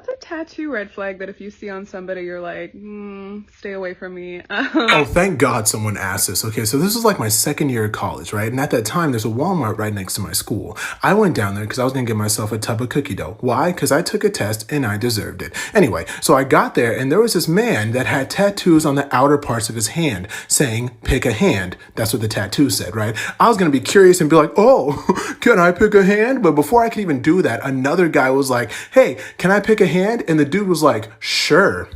What's a tattoo red flag that if you see on somebody, you're like, stay away from me? Oh, thank God someone asked this. Okay, so this is like my second year of college, right? And at that time, there's a Walmart right next to my school. I went down there because I was going to get myself a tub of cookie dough. Why? Because I took a test and I deserved it. Anyway, so I got there and there was this man that had tattoos on the outer parts of his hand saying, pick a hand. That's what the tattoo said, right? I was going to be curious and be like, oh, can I pick a hand? But before I could even do that, another guy was like, hey, can I pick a hand? And the dude was like, sure.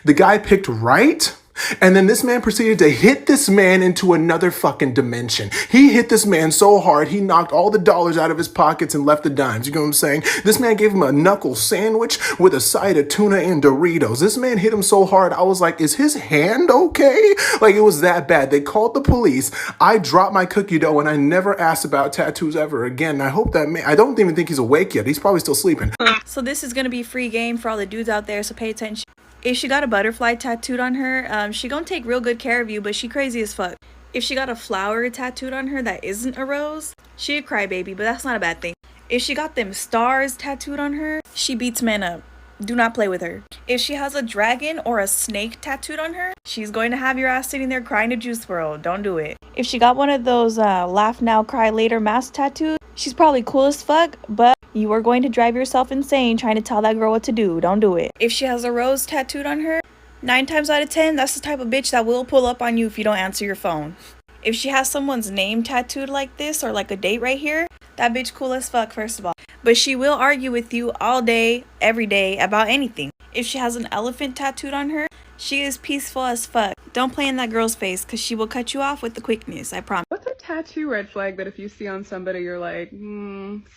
The guy picked right. And then this man proceeded to hit this man into another fucking dimension. He hit this man so hard, he knocked all the dollars out of his pockets and left the dimes. You know what I'm saying? This man gave him a knuckle sandwich with a side of tuna and Doritos. This man hit him so hard, I was like, is his hand okay? Like, it was that bad. They called the police. I dropped my cookie dough and I never asked about tattoos ever again. And I hope that man, I don't even think he's awake yet. He's probably still sleeping. So this is going to be free game for all the dudes out there, so pay attention. If she got a butterfly tattooed on her, she gonna take real good care of you, but she crazy as fuck. If she got a flower tattooed on her that isn't a rose, she a crybaby, but that's not a bad thing. If she got them stars tattooed on her, she beats men up. Do not play with her. If she has a dragon or a snake tattooed on her, she's going to have your ass sitting there crying to Juice WRLD. Don't do it. If she got one of those laugh now, cry later mask tattoos, she's probably cool as fuck, but you are going to drive yourself insane trying to tell that girl what to do. Don't do it. If she has a rose tattooed on her, 9 times out of 10, that's the type of bitch that will pull up on you if you don't answer your phone. If she has someone's name tattooed like this or like a date right here, that bitch cool as fuck, first of all. But she will argue with you all day, every day about anything. If she has an elephant tattooed on her, she is peaceful as fuck. Don't play in that girl's face because she will cut you off with the quickness, I promise. What's a tattoo red flag that if you see on somebody, you're like,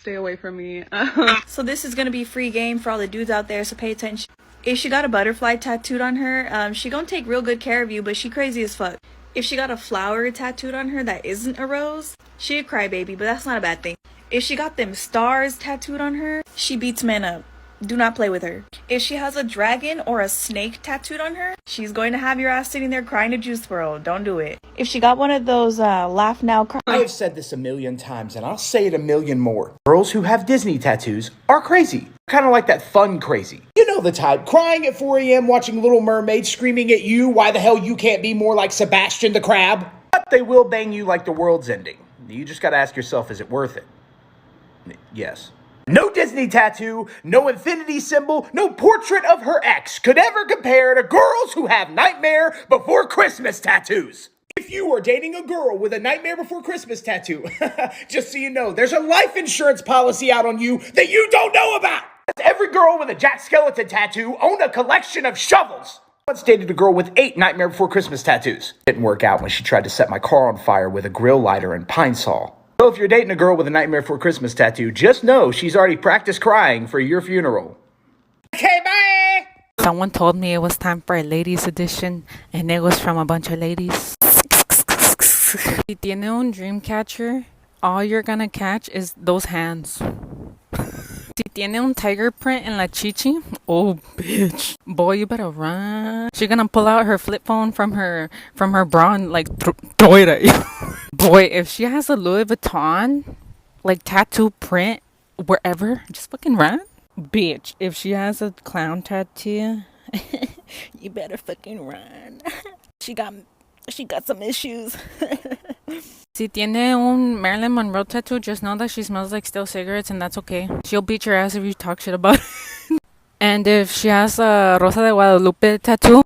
stay away from me? So this is going to be free game for all the dudes out there, so pay attention. If she got a butterfly tattooed on her, she gonna take real good care of you, but she crazy as fuck. If she got a flower tattooed on her that isn't a rose, she a crybaby, but that's not a bad thing. If she got them stars tattooed on her, she beats men up. Do not play with her. If she has a dragon or a snake tattooed on her, she's going to have your ass sitting there crying to Juice WRLD. Don't do it. If she got one of those laugh now, cry. I have said this a million times, and I'll say it a million more. Girls who have Disney tattoos are crazy. Kind of like that fun crazy. You know the type, crying at 4 a.m. watching Little Mermaid, screaming at you why the hell you can't be more like Sebastian the Crab. But they will bang you like the world's ending. You just gotta ask yourself, is it worth it? Yes. No Disney tattoo, no infinity symbol, no portrait of her ex could ever compare to girls who have Nightmare Before Christmas tattoos. If you are dating a girl with a Nightmare Before Christmas tattoo, just so you know, there's a life insurance policy out on you that you don't know about. Every girl with a Jack Skellington tattoo owned a collection of shovels. I once dated a girl with 8 Nightmare Before Christmas tattoos. Didn't work out when she tried to set my car on fire with a grill lighter and pine saw. So if you're dating a girl with a Nightmare Before Christmas tattoo, just know she's already practiced crying for your funeral. Okay, bye! Someone told me it was time for a ladies edition, and it was from a bunch of ladies. Si tiene un dream catcher, all you're gonna catch is those hands. Si tiene un tiger print in la chichi, oh bitch, boy, you better run. She gonna pull out her flip phone from her bra and like throw it at you. Boy, if she has a Louis Vuitton like tattoo print wherever, just fucking run. Bitch, if she has a clown tattoo, you better fucking run. She got some issues. Si tiene un Marilyn Monroe tattoo, just know that she smells like stale cigarettes and that's okay. She'll beat your ass if you talk shit about it. And if she has a Rosa de Guadalupe tattoo,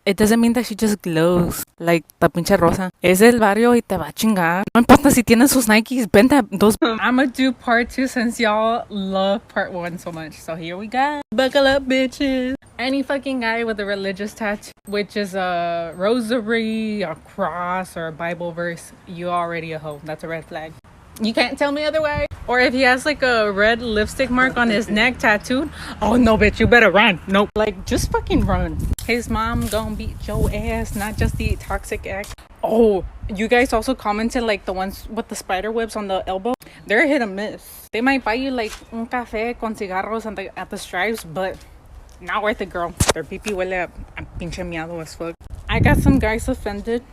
it doesn't mean that she just glows like la pinche Rosa. Es el barrio y te va a chingar. No importa si tiene sus Nikes, vente dos. I'ma do part 2 since y'all love part 1 so much. So here we go. Buckle up, bitches. Any fucking guy with a religious tattoo, which is a rosary, a cross, or a Bible verse, you already a hoe. That's a red flag. You can't tell me otherwise. Or if he has like a red lipstick mark on his neck tattooed, oh no bitch, you better run. Nope. Like, just fucking run. His mom gonna beat your ass, not just the toxic ex. Oh, you guys also commented like the ones with the spider webs on the elbow. They're hit or miss. They might buy you like un café con cigarros at the Stripes, but not worth it, girl. Their pee-pee huele a pinche miado as fuck. I got some guys offended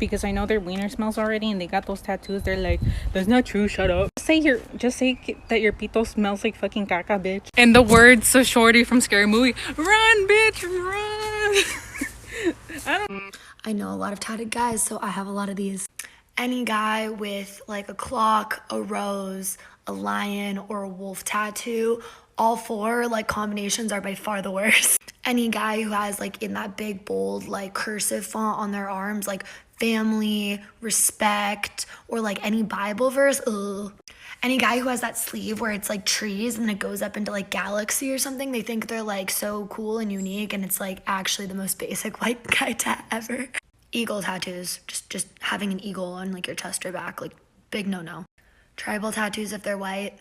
because I know their wiener smells already and they got those tattoos. They're like, that's not true, shut up. Just say that your pito smells like fucking caca, bitch. In the words of Shorty from Scary Movie, run, bitch, run. I know a lot of tatted guys, so I have a lot of these. Any guy with like a clock, a rose, a lion, or a wolf tattoo, all four like combinations are by far the worst. Any guy who has like in that big bold like cursive font on their arms like family, respect, or like any Bible verse, ugh. Any guy who has that sleeve where it's like trees and then it goes up into like galaxy or something, they think they're like so cool and unique, and it's like actually the most basic white guy tat ever. Eagle tattoos, just having an eagle on like your chest or back, like big no-no. Tribal tattoos if they're white.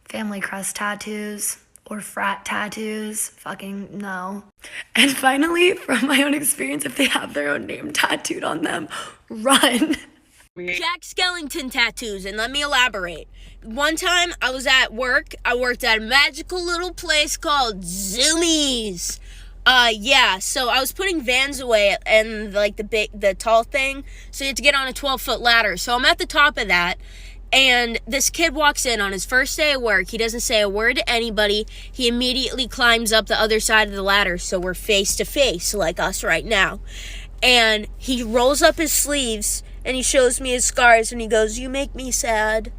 Family crest tattoos or frat tattoos, fucking no. And finally, from my own experience, if they have their own name tattooed on them, run. Jack Skellington tattoos, and let me elaborate. One time I was at work. I worked at a magical little place called Zoomies. So I was putting vans away and like the tall thing, so you had to get on a 12-foot ladder. So I'm at the top of that, and this kid walks in on his first day of work. He doesn't say a word to anybody. He immediately climbs up the other side of the ladder, so we're face to face like us right now. And he rolls up his sleeves and he shows me his scars and he goes, "You make me sad."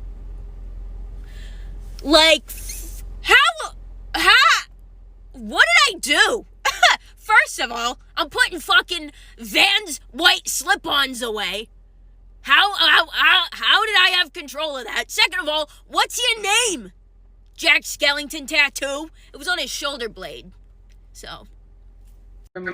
Like, what did I do? First of all, I'm putting fucking Vans white slip-ons away. How did I have control of that? Second of all, what's your name? Jack Skellington tattoo. It was on his shoulder blade. So.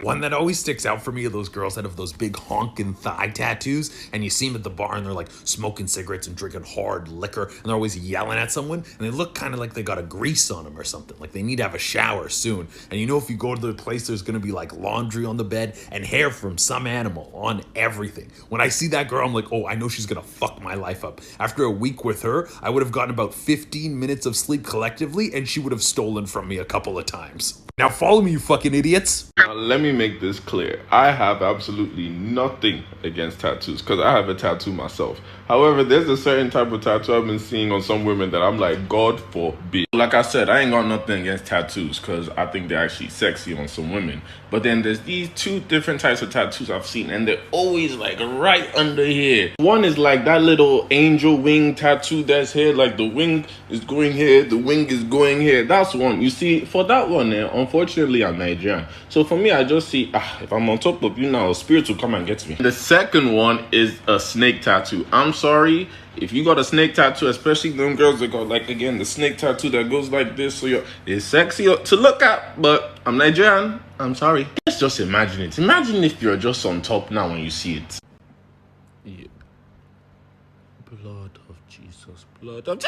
One that always sticks out for me are those girls that have those big honking thigh tattoos, and you see them at the bar and they're like smoking cigarettes and drinking hard liquor, and they're always yelling at someone, and they look kind of like they got a grease on them or something, like they need to have a shower soon. And you know, if you go to the place, there's gonna be like laundry on the bed and hair from some animal on everything. When I see that girl, I'm like, oh, I know she's gonna fuck my life up. After a week with her, I would have gotten about 15 minutes of sleep collectively, and she would have stolen from me a couple of times. Now follow me, you fucking idiots. Now, let me make this clear. I have absolutely nothing against tattoos because I have a tattoo myself. However, there's a certain type of tattoo I've been seeing on some women that I'm like, God forbid. Like I said, I ain't got nothing against tattoos because I think they're actually sexy on some women. But then there's these two different types of tattoos I've seen, and they're always like right under here. One is like that little angel wing tattoo that's here, like the wing is going here, the wing is going here. That's one. You see, for that one, unfortunately, I'm Nigerian. So for me, I just see, if I'm on top of you now, spirit will come and get me. The second one is a snake tattoo. I'm sorry, if you got a snake tattoo, especially them girls that got, like, again, the snake tattoo that goes like this, so it's sexy to look at, but I'm Nigerian. I'm sorry. Let's just imagine it. Imagine if you're just on top now when you see it. Yeah. Blood of Jesus, blood of...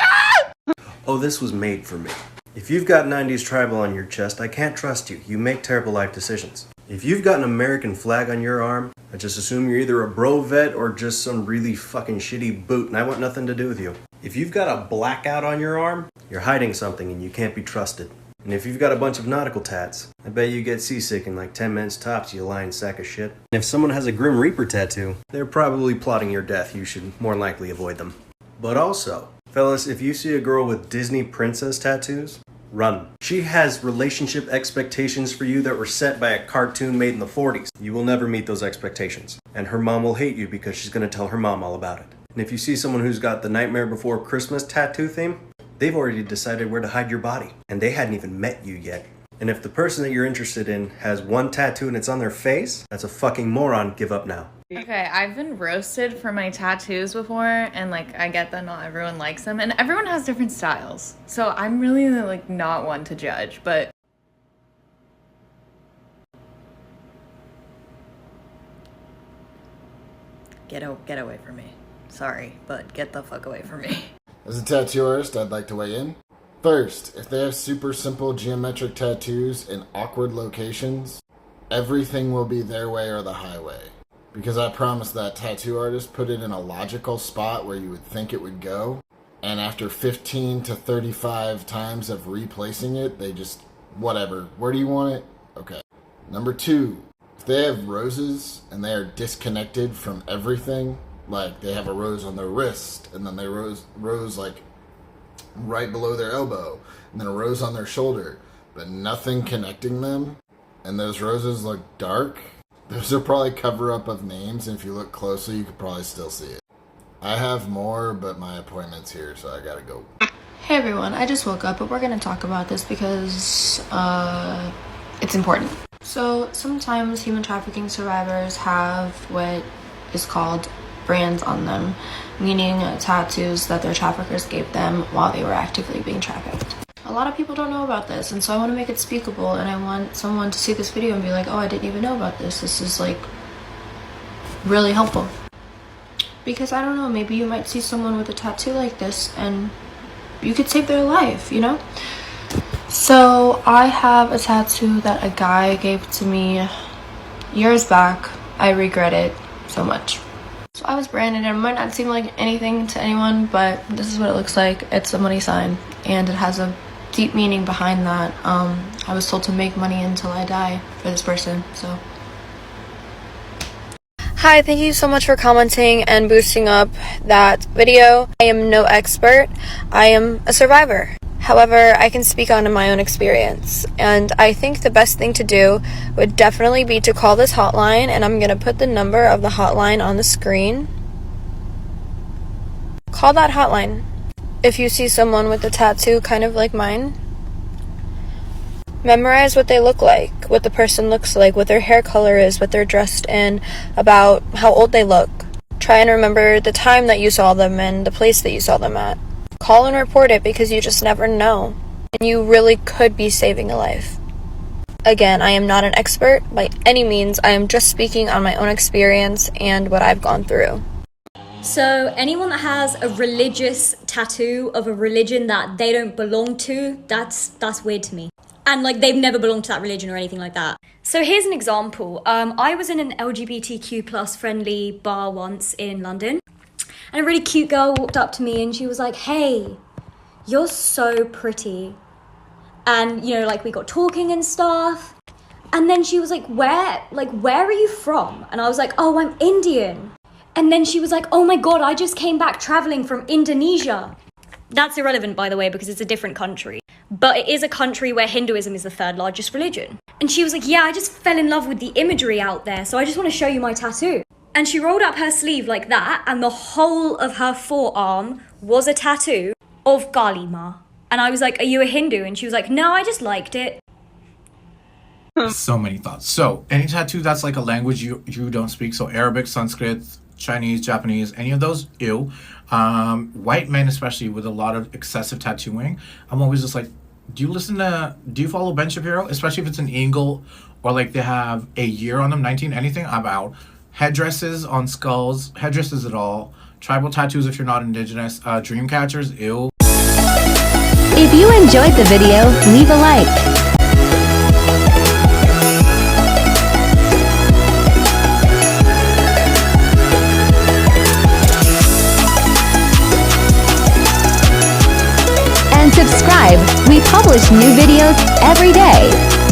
Oh, this was made for me. If you've got 90s tribal on your chest, I can't trust you. You make terrible life decisions. If you've got an American flag on your arm, I just assume you're either a bro vet or just some really fucking shitty boot, and I want nothing to do with you. If you've got a blackout on your arm, you're hiding something and you can't be trusted. And if you've got a bunch of nautical tats, I bet you get seasick in like 10 minutes tops, you lying sack of shit. And if someone has a Grim Reaper tattoo, they're probably plotting your death. You should more likely avoid them. But also, fellas, if you see a girl with Disney princess tattoos, run. She has relationship expectations for you that were set by a cartoon made in the 40s. You will never meet those expectations. And her mom will hate you because she's going to tell her mom all about it. And if you see someone who's got the Nightmare Before Christmas tattoo theme, they've already decided where to hide your body. And they hadn't even met you yet. And if the person that you're interested in has one tattoo and it's on their face, that's a fucking moron. Give up now. Okay, I've been roasted for my tattoos before, and like I get that not everyone likes them, and everyone has different styles. So I'm really like not one to judge, but get away from me. Sorry, but get the fuck away from me. As a tattoo artist, I'd like to weigh in. First, if they have super simple geometric tattoos in awkward locations, everything will be their way or the highway. Because I promise that tattoo artist put it in a logical spot where you would think it would go, and after 15 to 35 times of replacing it, they just, whatever. Where do you want it? Okay. Number two, If they have roses and they are disconnected from everything, like they have a rose on their wrist and then they rose like right below their elbow and then a rose on their shoulder, but nothing connecting them, and those roses look dark, those are probably cover-up of names, and if you look closely, you could probably still see it. I have more, but my appointment's here, so I gotta go. Hey everyone, I just woke up, but we're gonna talk about this because, it's important. So, sometimes human trafficking survivors have what is called brands on them, meaning tattoos that their traffickers gave them while they were actively being trafficked. A lot of people don't know about this, and so I want to make it speakable, and I want someone to see this video and be like, oh, I didn't even know about this. This is, like, really helpful. Because, I don't know, maybe you might see someone with a tattoo like this, and you could save their life, you know? So, I have a tattoo that a guy gave to me years back. I regret it so much. So I was branded, and it might not seem like anything to anyone, but this is what it looks like. It's a money sign, and it has a deep meaning behind that. I was told to make money until I die for this person, so. Hi, thank you so much for commenting and boosting up that video. I am no expert. I am a survivor. However, I can speak on my own experience, and I think the best thing to do would definitely be to call this hotline, and I'm going to put the number of the hotline on the screen. Call that hotline if you see someone with a tattoo kind of like mine. Memorize what they look like, what the person looks like, what their hair color is, what they're dressed in, about how old they look. Try and remember the time that you saw them and the place that you saw them at. Call and report it because you just never know. And you really could be saving a life. Again, I am not an expert by any means. I am just speaking on my own experience and what I've gone through. So anyone that has a religious tattoo of a religion that they don't belong to, that's weird to me. And like they've never belonged to that religion or anything like that. So here's an example. I was in an LGBTQ plus friendly bar once in London. And a really cute girl walked up to me and she was like, hey, you're so pretty. And, you know, like we got talking and stuff. And then she was like, where are you from? And I was like, oh, I'm Indian. And then she was like, oh my God, I just came back traveling from Indonesia. That's irrelevant, by the way, because it's a different country. But it is a country where Hinduism is the third largest religion. And she was like, yeah, I just fell in love with the imagery out there, so I just want to show you my tattoo. And she rolled up her sleeve like that, and the whole of her forearm was a tattoo of Kali Ma. And I was like, are you a Hindu? And she was like, no, I just liked it. So many thoughts. So, any tattoo that's like a language you don't speak, so Arabic, Sanskrit, Chinese, Japanese, any of those, ew. White men, especially with a lot of excessive tattooing, I'm always just like, do you follow Ben Shapiro? Especially if it's an eagle or like they have a year on them, 19, anything, I'm out. Headdresses on skulls, headdresses at all. Tribal tattoos if you're not indigenous. Dream catchers, ew. If you enjoyed the video, leave a like. And subscribe. We publish new videos every day.